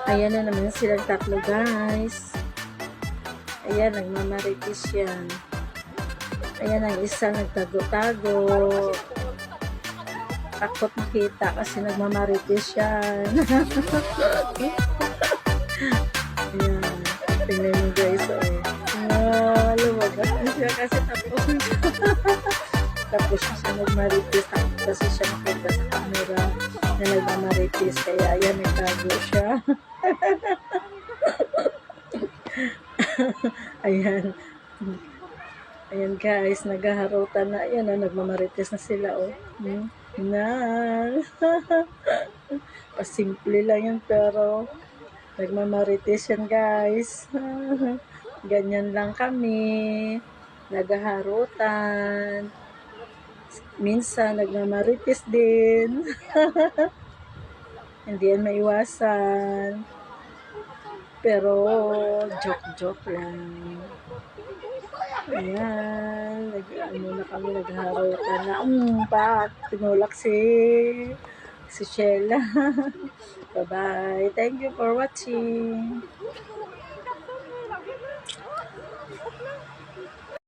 Ayan na naman silang tatlo, guys. Ayan, nagmamaritis yan. Ayan, ang isa nagtago-tago. Takot makita kasi nagmamaritis yan. Ayan. Tingnan nyo, guys. Lumagas na siya kasi tapos tapos siya nagmaritis. Takot kasi siya makita sa camera na nagmamaritis. Kaya ayan, nagtago siya. Ayan. Ayan, guys, naghaharutan na. Ayan, nagmamarites na sila, oh. Na. Pasimple lang yan, pero nagmamarites yan, guys. Ganyan lang kami. Naghaharutan. Minsan, nagmamarites din. Hindi yan maiwasan. Pero, joke-joke lang. Ayan, na kami, naghaharutan na. Tinulak si Sheila. Bye-bye. Thank you for watching.